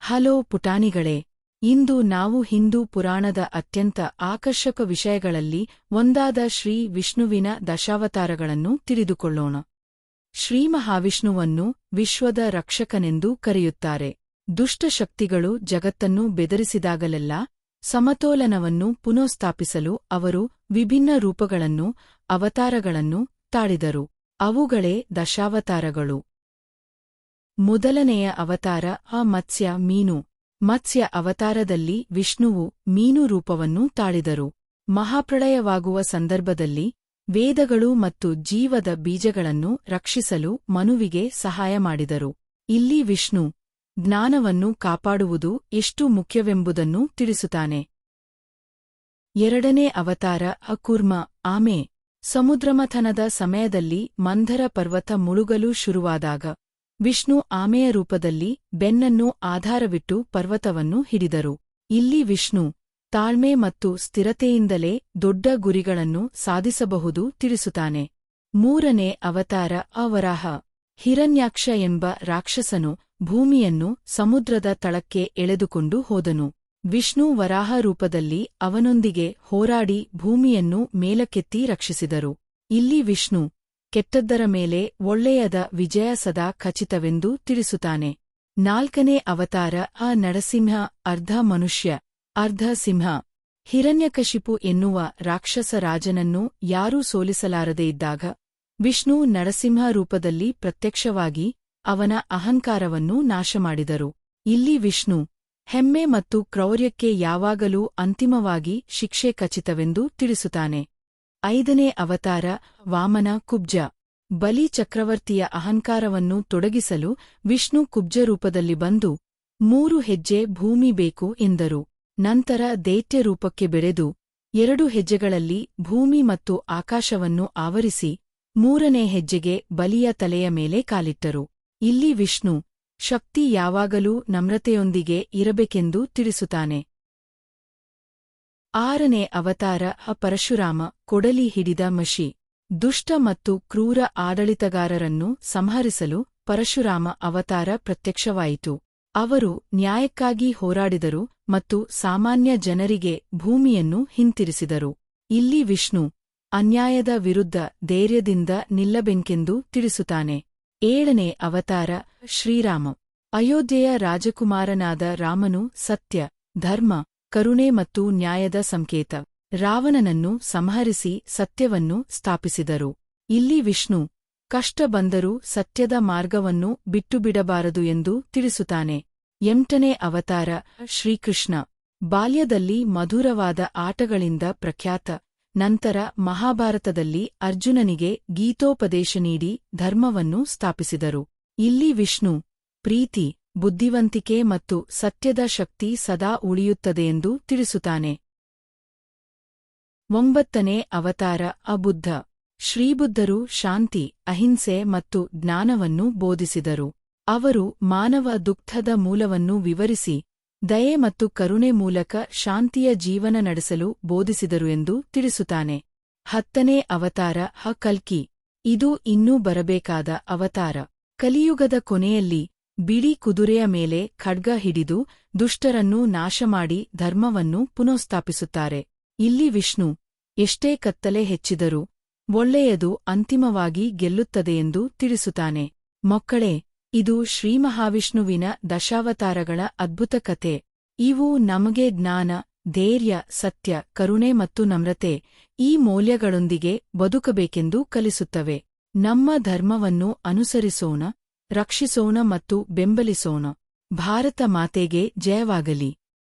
Hello ಪುಟಾಣಿಗಳೇ, ಇಂದು ನಾವು ಹಿಂದೂ ಪುರಾಣದ ಅತ್ಯಂತ ಆಕರ್ಷಕ ವಿಷಯಗಳಲ್ಲಿ ಒಂದಾದ ಶ್ರೀ ವಿಷ್ಣುವಿನ ದಶಾವತಾರಗಳನ್ನು ತಿಳಿದುಕೊಳ್ಳೋಣ. ಶ್ರೀಮಹಾವಿಷ್ಣುವನ್ನು ವಿಶ್ವದ ರಕ್ಷಕನೆಂದು ಕರೆಯುತ್ತಾರೆ. ದುಷ್ಟಶಕ್ತಿಗಳು ಜಗತ್ತನ್ನು ಬೆದರಿಸಿದಾಗಲೆಲ್ಲ ಸಮತೋಲನವನ್ನು ಪುನಃಸ್ಥಾಪಿಸಲು ಅವರು ವಿಭಿನ್ನ ರೂಪಗಳನ್ನು, ಅವತಾರಗಳನ್ನು ತಾಳಿದರು. ಅವುಗಳೇ ದಶಾವತಾರಗಳು. ಮೊದಲನೆಯ ಅವತಾರ ಮತ್ಸ್ಯ ಮೀನು. ಮತ್ಸ್ಯ ಅವತಾರದಲ್ಲಿ ವಿಷ್ಣುವು ಮೀನು ರೂಪವನ್ನು ತಾಳಿದರು. ಮಹಾಪ್ರಳಯವಾಗುವ ಸಂದರ್ಭದಲ್ಲಿ ವೇದಗಳು ಮತ್ತು ಜೀವದ ಬೀಜಗಳನ್ನು ರಕ್ಷಿಸಲು ಮನುವಿಗೆ ಸಹಾಯ ಮಾಡಿದರು. ಇಲ್ಲಿ ವಿಷ್ಣು ಜ್ಞಾನವನ್ನು ಕಾಪಾಡುವುದು ಎಷ್ಟು ಮುಖ್ಯವೆಂಬುದನ್ನು ತಿಳಿಸುತ್ತಾನೆ. ಎರಡನೇ ಅವತಾರ ಕೂರ್ಮ ಆಮೆ. ಸಮುದ್ರಮಥನದ ಸಮಯದಲ್ಲಿ ಮಂಧರ ಪರ್ವತ ಮುಳುಗಲು ಶುರುವಾದಾಗ ವಿಷ್ಣು ಆಮೆಯ ರೂಪದಲ್ಲಿ ಬೆನ್ನನ್ನು ಆಧಾರವಿಟ್ಟು ಪರ್ವತವನ್ನು ಹಿಡಿದರು. ಇಲ್ಲಿ ವಿಷ್ಣು ತಾಳ್ಮೆ ಮತ್ತು ಸ್ಥಿರತೆಯಿಂದಲೇ ದೊಡ್ಡ ಗುರಿಗಳನ್ನು ಸಾಧಿಸಬಹುದು ತಿಳಿಸುತ್ತಾನೆ. ಮೂರನೇ ಅವತಾರ ವರಾಹ. ಹಿರಣ್ಯಾಕ್ಷ ಎಂಬ ರಾಕ್ಷಸನು ಭೂಮಿಯನ್ನು ಸಮುದ್ರದ ತಳಕ್ಕೆ ಎಳೆದುಕೊಂಡು ಹೋದನು. ವಿಷ್ಣು ವರಾಹ ರೂಪದಲ್ಲಿ ಅವನೊಂದಿಗೆ ಹೋರಾಡಿ ಭೂಮಿಯನ್ನು ಮೇಲಕ್ಕೆತ್ತಿ ರಕ್ಷಿಸಿದರು. ಇಲ್ಲಿ ವಿಷ್ಣು ಕೆಟ್ಟದ್ದರ ಮೇಲೆ ಒಳ್ಳೆಯದ ವಿಜಯ ಸದಾ ಖಚಿತವೆಂದು ತಿಳಿಸುತ್ತಾನೆ. ನಾಲ್ಕನೇ ಅವತಾರ ನರಸಿಂಹ. ಅರ್ಧ ಮನುಷ್ಯ ಅರ್ಧ ಸಿಂಹ. ಹಿರಣ್ಯಕಶಿಪು ಎನ್ನುವ ರಾಕ್ಷಸ ರಾಜನನ್ನು ಯಾರೂ ಸೋಲಿಸಲಾರದೆ ಇದ್ದಾಗ ವಿಷ್ಣು ನರಸಿಂಹ ರೂಪದಲ್ಲಿ ಪ್ರತ್ಯಕ್ಷವಾಗಿ ಅವನ ಅಹಂಕಾರವನ್ನು ನಾಶಮಾಡಿದರು. ಇಲ್ಲಿ ವಿಷ್ಣು ಹೆಮ್ಮೆ ಮತ್ತು ಕ್ರೌರ್ಯಕ್ಕೆ ಯಾವಾಗಲೂ ಅಂತಿಮವಾಗಿ ಶಿಕ್ಷೆ ಖಚಿತವೆಂದು ತಿಳಿಸುತ್ತಾನೆ. ಐದನೇ ಅವತಾರ ವಾಮನ ಕುಬ್ಜ. ಬಲಿ ಚಕ್ರವರ್ತಿಯ ಅಹಂಕಾರವನ್ನು ತೊಡಗಿಸಲು ವಿಷ್ಣು ಕುಬ್ಜ ರೂಪದಲ್ಲಿ ಬಂದು 3 ಹೆಜ್ಜೆ ಭೂಮಿ ಬೇಕು ಎಂದರು. ನಂತರ ದೈತ್ಯ ರೂಪಕ್ಕೆ ಬೆಳೆದು 2 ಹೆಜ್ಜೆಗಳಲ್ಲಿ ಭೂಮಿ ಮತ್ತು ಆಕಾಶವನ್ನು ಆವರಿಸಿ 3ನೇ ಹೆಜ್ಜೆಗೆ ಬಲಿಯ ತಲೆಯ ಮೇಲೆ ಕಾಲಿಟ್ಟರು. ಇಲ್ಲಿ ವಿಷ್ಣು ಶಕ್ತಿ ಯಾವಾಗಲೂ ನಮ್ರತೆಯೊಂದಿಗೆ ಇರಬೇಕೆಂದು ತಿಳಿಸುತ್ತಾನೆ. ಆರನೇ ಅವತಾರ ಪರಶುರಾಮ. ಕೊಡಲಿ ಹಿಡಿದ ಮಷಿ. ದುಷ್ಟ ಮತ್ತು ಕ್ರೂರ ಆಡಳಿತಗಾರರನ್ನು ಸಂಹರಿಸಲು ಪರಶುರಾಮ ಅವತಾರ ಪ್ರತ್ಯಕ್ಷವಾಯಿತು. ಅವರು ನ್ಯಾಯಕ್ಕಾಗಿ ಹೋರಾಡಿದರು ಮತ್ತು ಸಾಮಾನ್ಯ ಜನರಿಗೆ ಭೂಮಿಯನ್ನು ಹಿಂತಿರಿಸಿದರು. ಇಲ್ಲಿ ವಿಷ್ಣು ಅನ್ಯಾಯದ ವಿರುದ್ಧ ಧೈರ್ಯದಿಂದ ನಿಲ್ಲಬೇಕೆಂದು ತಿಳಿಸುತ್ತಾನೆ. ಏಳನೇ ಅವತಾರ ಶ್ರೀರಾಮ. ಅಯೋಧ್ಯೆಯ ರಾಜಕುಮಾರನಾದ ರಾಮನು ಸತ್ಯ, ಧರ್ಮ, ಕರುಣೆ ಮತ್ತು ನ್ಯಾಯದ ಸಂಕೇತ. ರಾವಣನನ್ನು ಸಂಹರಿಸಿ ಸತ್ಯವನ್ನು ಸ್ಥಾಪಿಸಿದರು. ಇಲ್ಲಿ ವಿಷ್ಣು ಕಷ್ಟ ಬಂದರೂ ಸತ್ಯದ ಮಾರ್ಗವನ್ನು ಬಿಟ್ಟುಬಿಡಬಾರದು ಎಂದು ತಿಳಿಸುತ್ತಾನೆ. 8ನೇ ಅವತಾರ ಶ್ರೀಕೃಷ್ಣ. ಬಾಲ್ಯದಲ್ಲಿ ಮಧುರವಾದ ಆಟಗಳಿಂದ ಪ್ರಖ್ಯಾತ. ನಂತರ ಮಹಾಭಾರತದಲ್ಲಿ ಅರ್ಜುನನಿಗೆ ಗೀತೋಪದೇಶ ನೀಡಿ ಧರ್ಮವನ್ನು ಸ್ಥಾಪಿಸಿದರು. ಇಲ್ಲಿ ವಿಷ್ಣು ಪ್ರೀತಿ, ಬುದ್ಧಿವಂತಿಕೆ ಮತ್ತು ಸತ್ಯದ ಶಕ್ತಿ ಸದಾ ಉಳಿಯುತ್ತದೆಯೆಂದು ತಿಳಿಸುತ್ತಾನೆ. 9ನೇ ಅವತಾರ ಬುದ್ಧ. ಶ್ರೀಬುದ್ಧರು ಶಾಂತಿ, ಅಹಿಂಸೆ ಮತ್ತು ಜ್ಞಾನವನ್ನು ಬೋಧಿಸಿದರು. ಅವರು ಮಾನವ ದುಃಖದ ಮೂಲವನ್ನು ವಿವರಿಸಿ ದಯೆ ಮತ್ತು ಕರುಣೆ ಮೂಲಕ ಶಾಂತಿಯ ಜೀವನ ನಡೆಸಲು ಬೋಧಿಸಿದರು ಎಂದು ತಿಳಿಸುತ್ತಾನೆ. 10ನೇ ಅವತಾರ ಕಲ್ಕಿ. ಇದು ಇನ್ನೂ ಬರಬೇಕಾದ ಅವತಾರ. ಕಲಿಯುಗದ ಕೊನೆಯಲ್ಲಿ ಬಿಳಿ ಕುದುರೆಯ ಮೇಲೆ ಖಡ್ಗ ಹಿಡಿದು ದುಷ್ಟರನ್ನು ನಾಶಮಾಡಿ ಧರ್ಮವನ್ನು ಪುನಃಸ್ಥಾಪಿಸುತ್ತಾರೆ. ಇಲ್ಲಿ ವಿಷ್ಣು ಎಷ್ಟೇ ಕತ್ತಲೆ ಹೆಚ್ಚಿದರೂ ಒಳ್ಳೆಯದು ಅಂತಿಮವಾಗಿ ಗೆಲ್ಲುತ್ತದೆಯೆಂದು ತಿಳಿಸುತ್ತಾನೆ. ಮಕ್ಕಳೇ, ಇದು ಶ್ರೀಮಹಾವಿಷ್ಣುವಿನ ದಶಾವತಾರಗಳ ಅದ್ಭುತ ಕಥೆ. ಇವು ನಮಗೆ ಜ್ಞಾನ, ಧೈರ್ಯ, ಸತ್ಯ, ಕರುಣೆ ಮತ್ತು ನಮ್ರತೆ ಈ ಮೌಲ್ಯಗಳೊಂದಿಗೆ ಬದುಕಬೇಕೆಂದು ಕಲಿಸುತ್ತವೆ. ನಮ್ಮ ಧರ್ಮವನ್ನು ಅನುಸರಿಸೋಣ, ರಕ್ಷಿಸೋಣ ಮತ್ತು ಬೆಂಬಲಿಸೋಣ. ಭಾರತ ಮಾತೆಗೆ ಜಯವಾಗಲಿ.